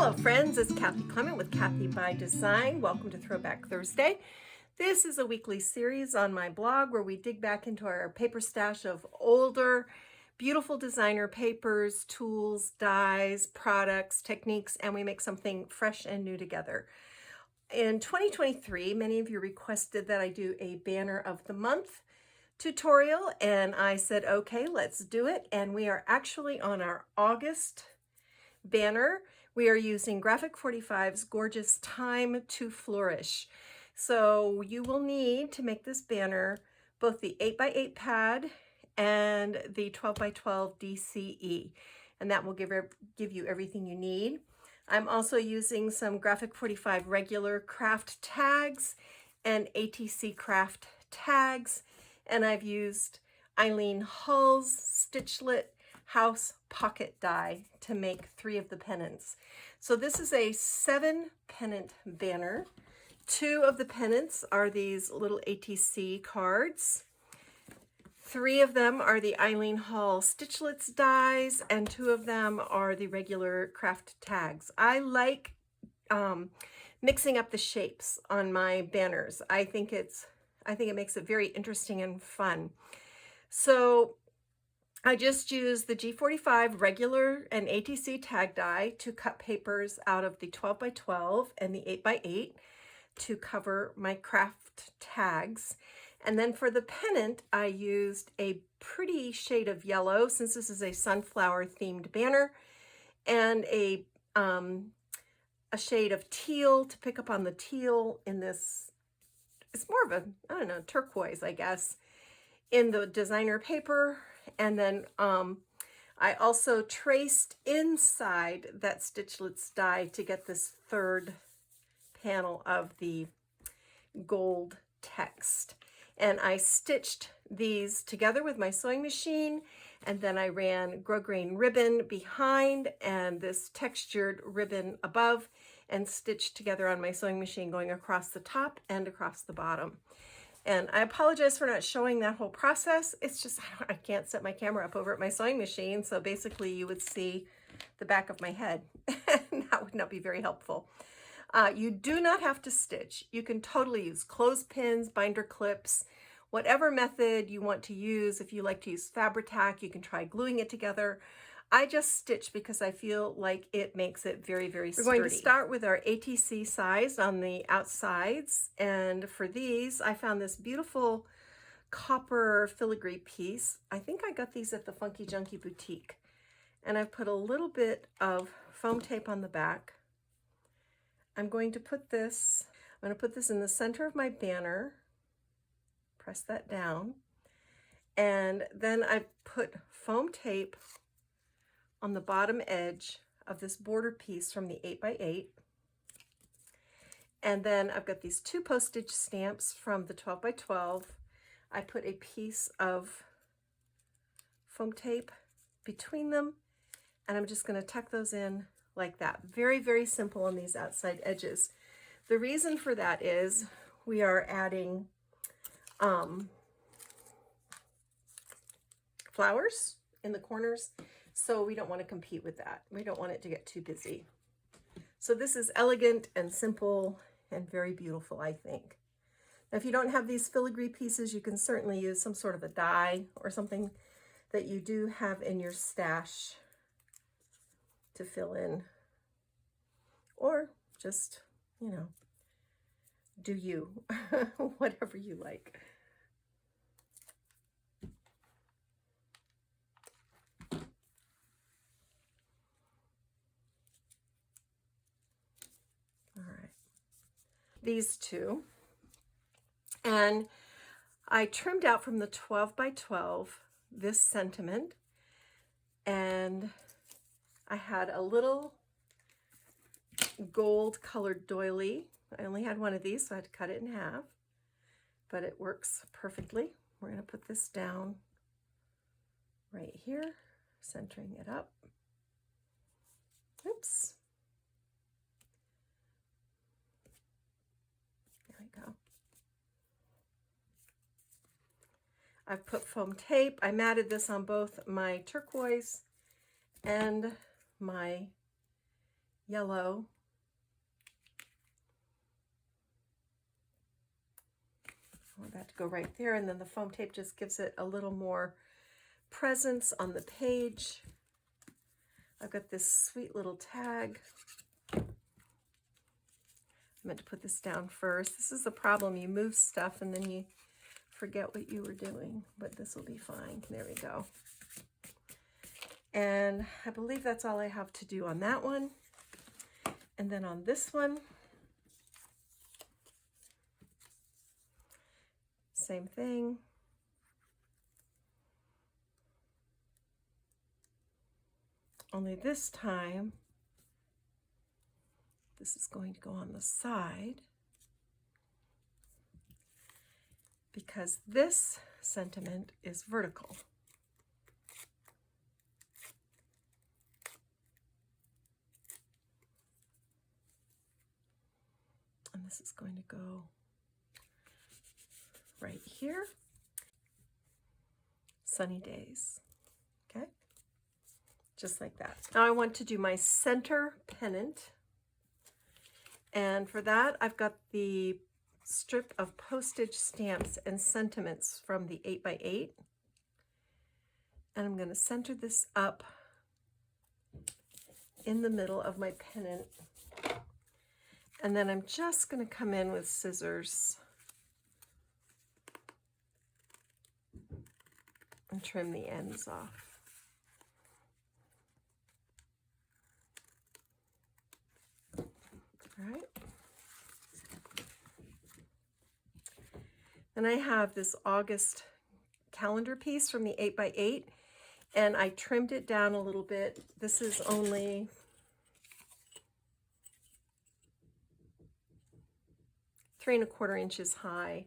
Hello friends, it's Kathy Clement with Kathy by Design. Welcome to Throwback Thursday. This is a weekly series on my blog where we dig back into our paper stash of older, beautiful designer papers, tools, dyes, products, techniques, and we make something fresh and new together. In 2023, many of you requested that I do a Banner of the Month tutorial, and I said, okay, let's do it. And we are actually on our August banner. We are using Graphic 45's gorgeous Time to Flourish. So you will need to make this banner both the 8x8 pad and the 12x12 DCE, and that will give you everything you need. I'm also using some Graphic 45 regular craft tags and ATC craft tags, and I've used Eileen Hull's Stitchlet House Pocket die to make 3 of the pennants. So this is a 7 pennant banner. 2 of the pennants are these little ATC cards. 3 of them are the Eileen Hull Stitchlets dies, and 2 of them are the regular craft tags. I like mixing up the shapes on my banners. I think it makes it very interesting and fun. So I just used the G45 regular and ATC tag die to cut papers out of the 12x12 and the 8x8 to cover my craft tags. And then for the pennant, I used a pretty shade of yellow, since this is a sunflower themed banner, and a shade of teal to pick up on the teal in this. It's more of a, I don't know, turquoise, I guess, in the designer paper. And then I also traced inside that Stitchlets die to get this 3rd panel of the gold text. And I stitched these together with my sewing machine, and then I ran grosgrain ribbon behind and this textured ribbon above, and stitched together on my sewing machine going across the top and across the bottom. And I apologize for not showing that whole process. It's just, I can't set my camera up over at my sewing machine. So basically you would see the back of my head. That would not be very helpful. You do not have to stitch. You can totally use clothespins, binder clips, whatever method you want to use. If you like to use Fabri-Tac, you can try gluing it together. I just stitch because I feel like it makes it very, very sturdy. We're going to start with our ATC size on the outsides. And for these, I found this beautiful copper filigree piece. I think I got these at the Funky Junkie Boutique. And I've put a little bit of foam tape on the back. I'm going to put this in the center of my banner. Press that down. And then I put foam tape on the bottom edge of this border piece from the 8x8. And then I've got these 2 postage stamps from the 12x12. I put a piece of foam tape between them, and I'm just going to tuck those in like that. Very, very simple on these outside edges. The reason for that is we are adding flowers in the corners. So we don't want to compete with that. We don't want it to get too busy. So this is elegant and simple and very beautiful, I think. Now, if you don't have these filigree pieces, you can certainly use some sort of a die or something that you do have in your stash to fill in. Or just, you know, do you, whatever you like. These 2, and I trimmed out from the 12x12 this sentiment, and I had a little gold colored doily. I only had one of these, so I had to cut it in half, but it works perfectly. We're going to put this down right here, centering it up. Oops. Go. I've put foam tape. I matted this on both my turquoise and my yellow. I want that to go right there, and then the foam tape just gives it a little more presence on the page. I've got this sweet little tag. I meant to put this down first. This is the problem. You move stuff and then you forget what you were doing, but this will be fine. There we go. And I believe that's all I have to do on that one. And then on this one, same thing. Only this time, this is going to go on the side because this sentiment is vertical. And this is going to go right here. Sunny days, okay? Just like that. Now I want to do my center pennant. And for that, I've got the strip of postage stamps and sentiments from the 8x8. And I'm going to center this up in the middle of my pennant. And then I'm just going to come in with scissors and trim the ends off. All right. And I have this August calendar piece from the 8x8, and I trimmed it down a little bit. This is only 3¼ inches high.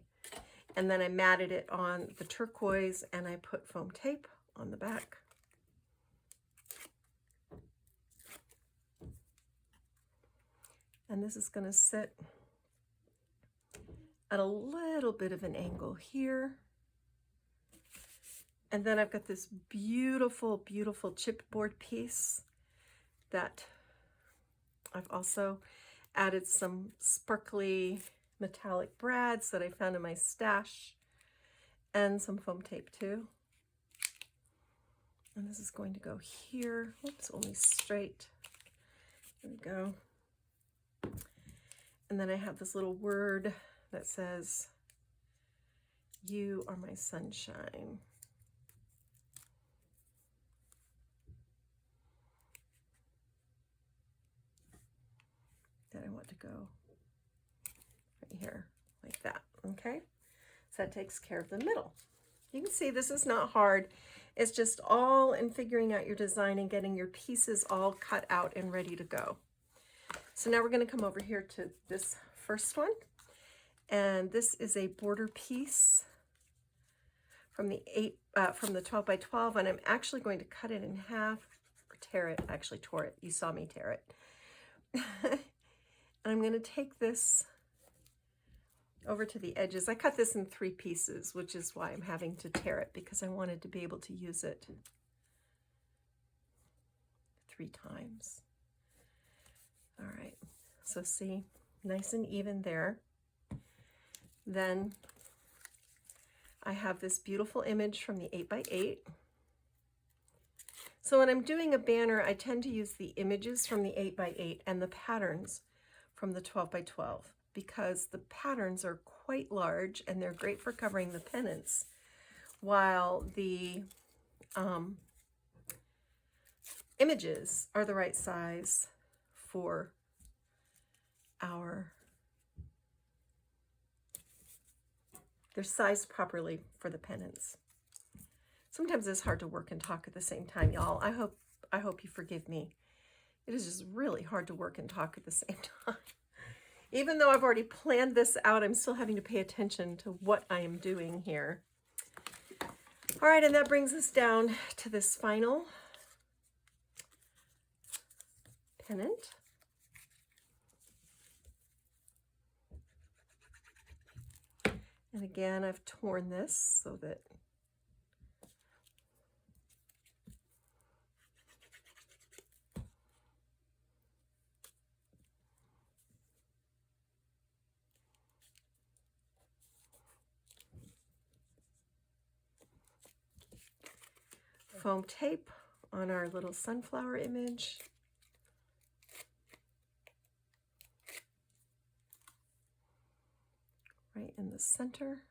And then I matted it on the turquoise and I put foam tape on the back. And this is going to sit at a little bit of an angle here. And then I've got this beautiful, beautiful chipboard piece that I've also added some sparkly metallic brads that I found in my stash and some foam tape too. And this is going to go here. Oops, only straight. There we go. And then I have this little word that says, "You are my sunshine." That I want to go right here, like that, okay? So that takes care of the middle. You can see this is not hard. It's just all in figuring out your design and getting your pieces all cut out and ready to go. So now we're going to come over here to this first one. And this is a border piece from the 12x12, and I'm actually going to cut it in half, or tear it. I actually tore it. You saw me tear it. And I'm going to take this over to the edges. I cut this in 3 pieces, which is why I'm having to tear it, because I wanted to be able to use it 3 times. All right, so see, nice and even there. Then I have this beautiful image from the 8x8. So when I'm doing a banner, I tend to use the images from the 8x8 and the patterns from the 12x12 because the patterns are quite large and they're great for covering the pennants, while the images are the right size for they're sized properly for the pennants. Sometimes it's hard to work and talk at the same time, y'all. I hope you forgive me. It is just really hard to work and talk at the same time. Even though I've already planned this out, I'm still having to pay attention to what I am doing here. All right, and that brings us down to this final pennant. And again, I've torn this so that foam tape on our little sunflower image. Right in the center.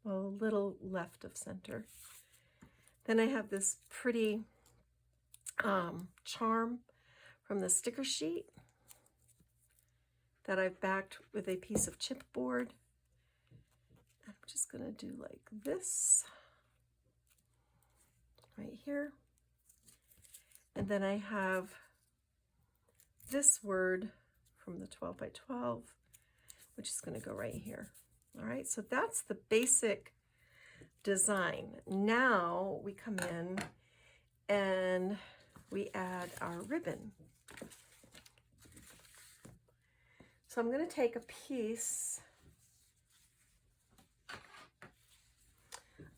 Well, a little left of center. Then I have this pretty charm from the sticker sheet that I've backed with a piece of chipboard. I'm just going to do like this right here. And then I have this word from the 12 by 12, which is going to go right here. All right, so that's the basic design. Now we come in and we add our ribbon. So I'm going to take a piece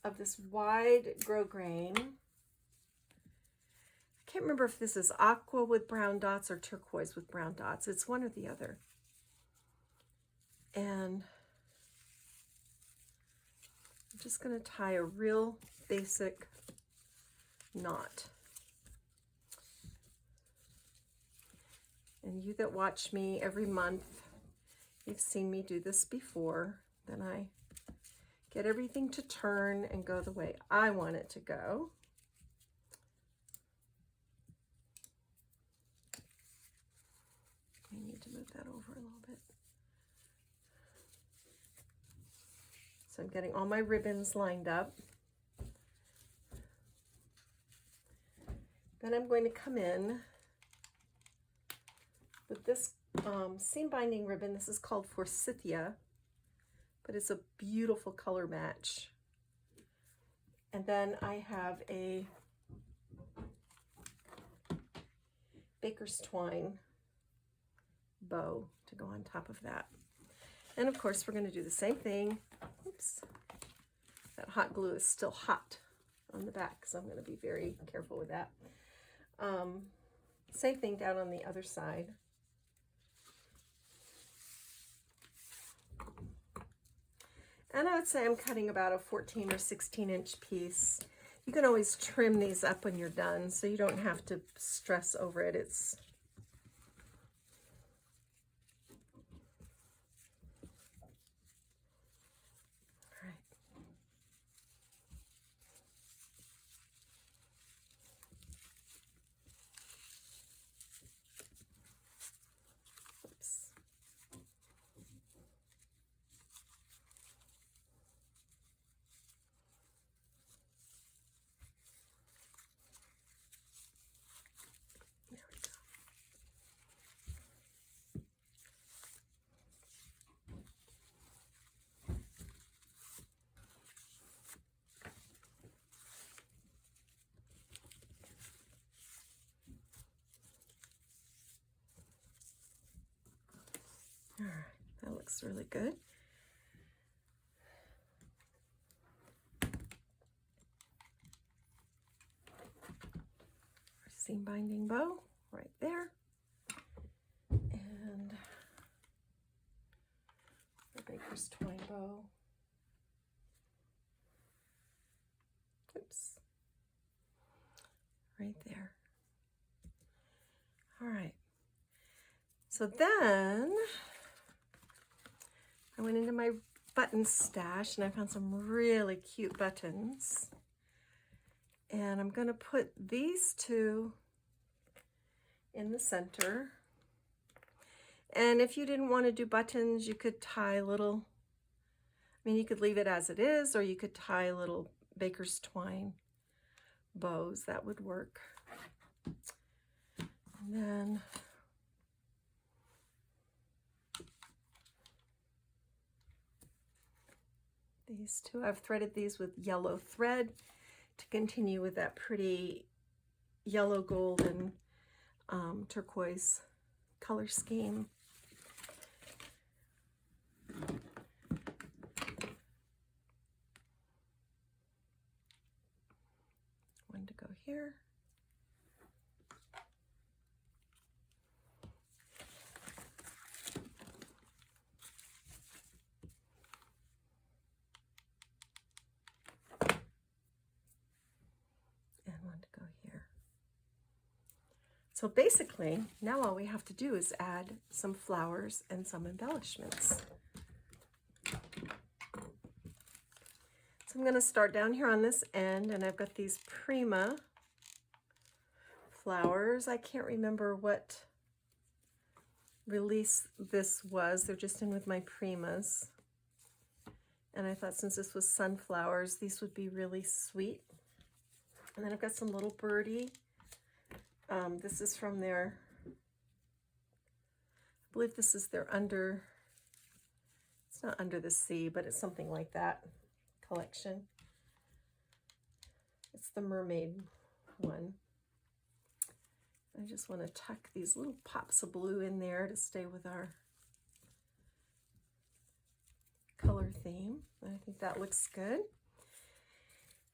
of this wide grosgrain. I can't remember if this is aqua with brown dots or turquoise with brown dots. It's one or the other. And I'm just going to tie a real basic knot. And you that watch me every month, you've seen me do this before. Then I get everything to turn and go the way I want it to go. I need to move that over a little bit. So I'm getting all my ribbons lined up. Then I'm going to come in with this seam binding ribbon. This is called Forsythia, but it's a beautiful color match. And then I have a baker's twine bow to go on top of that. And of course, we're going to do the same thing. Oops. That hot glue is still hot on the back, so I'm going to be very careful with that. Same thing down on the other side. And I would say I'm cutting about a 14 or 16 inch piece. You can always trim these up when you're done, so you don't have to stress over it. It's all right. Oops. All right, that looks really good. Our seam binding bow right there. And the baker's twine bow. Oops. Right there. All right. So then I went into my button stash and I found some really cute buttons. And I'm going to put these two in the center. And if you didn't want to do buttons, you could tie little, you could leave it as it is, or you could tie little baker's twine bows. That would work. And then these two, I've threaded these with yellow thread to continue with that pretty yellow, gold, and turquoise color scheme. One to go here. So basically, now all we have to do is add some flowers and some embellishments. So I'm going to start down here on this end, and I've got these Prima flowers. I can't remember what release this was. They're just in with my Primas. And I thought since this was sunflowers, these would be really sweet. And then I've got some little birdie. This is from their, I believe this is their it's not Under the Sea, but it's something like that collection. It's the mermaid one. I just want to tuck these little pops of blue in there to stay with our color theme. I think that looks good.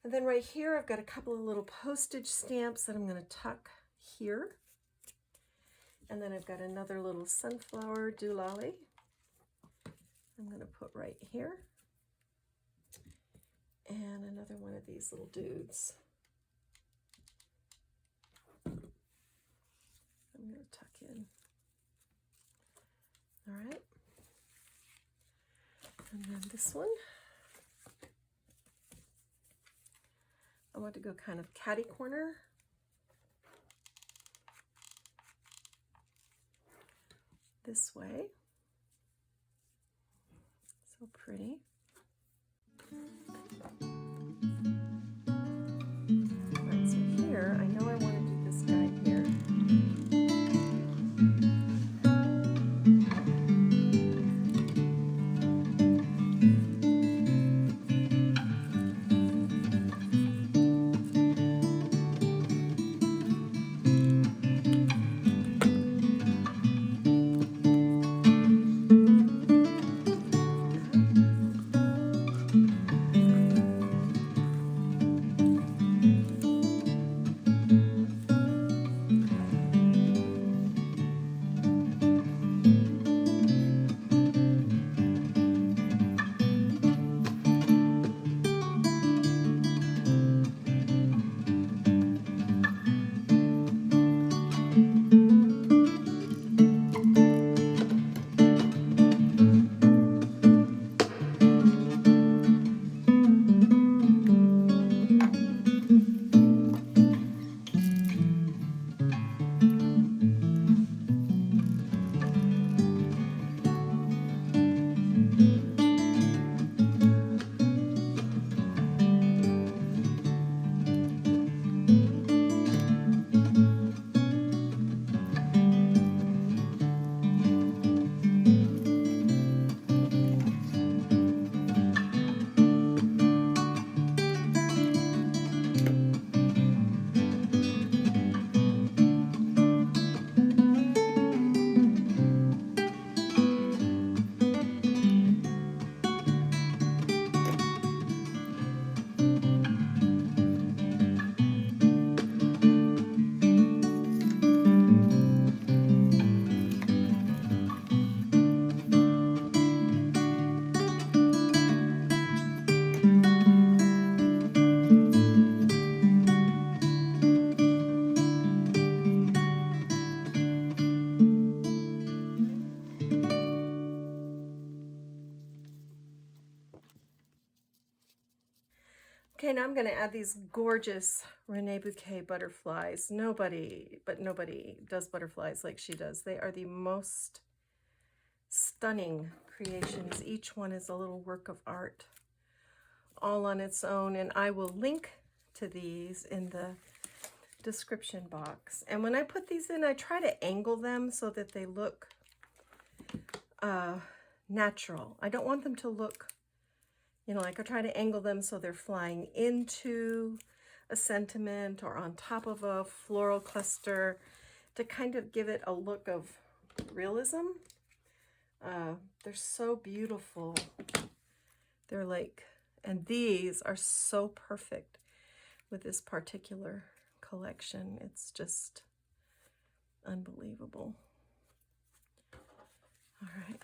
And then right here, I've got a couple of little postage stamps that I'm going to tuck here. And then I've got another little sunflower doolally I'm going to put right here. And another one of these little dudes. I'm going to tuck in. All right. And then this one. I want to go kind of catty corner. This way. So pretty. All right, so here, I know I want to do this guy here. Okay, now I'm going to add these gorgeous Rene Bouquet butterflies. Nobody does butterflies like she does. They are the most stunning creations. Each one is a little work of art all on its own, and I will link to these in the description box. And when I put these in, I try to angle them so that they look natural. I don't want them to look, you know, like I try to angle them so they're flying into a sentiment or on top of a floral cluster to kind of give it a look of realism. They're so beautiful. They're like, and these are so perfect with this particular collection. It's just unbelievable. All right.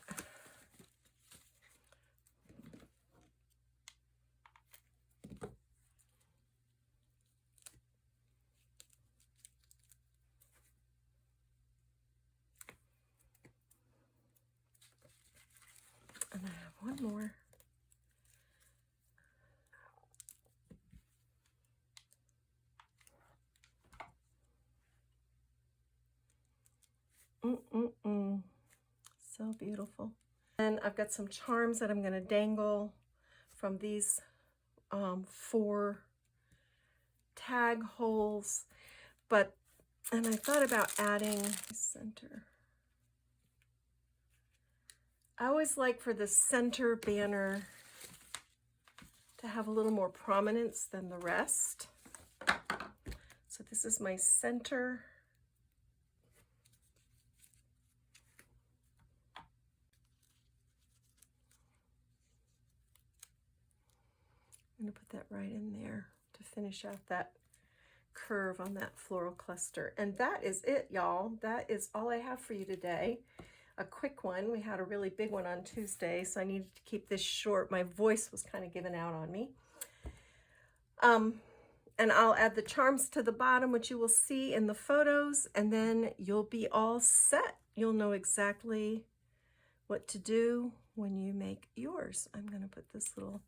one more. So beautiful. And I've got some charms that I'm going to dangle from these 4 tag holes. And I thought about adding center. I always like for the center banner to have a little more prominence than the rest. So this is my center. I'm going to put that right in there to finish out that curve on that floral cluster. And that is it, y'all. That is all I have for you today. A quick one. We had a really big one on Tuesday, so I needed to keep this short. My voice was kind of giving out on me. And I'll add the charms to the bottom, which you will see in the photos, and then you'll be all set. You'll know exactly what to do when you make yours. I'm going to put this little,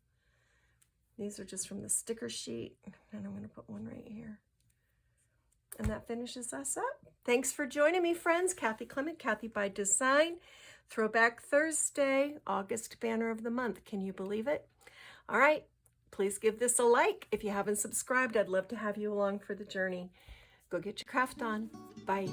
these are just from the sticker sheet, and I'm going to put one right here. And that finishes us up. Thanks for joining me, friends. Kathy Clement, Kathy by Design. Throwback Thursday, August banner of the month. Can you believe it? All right. Please give this a like. If you haven't subscribed, I'd love to have you along for the journey. Go get your craft on. Bye.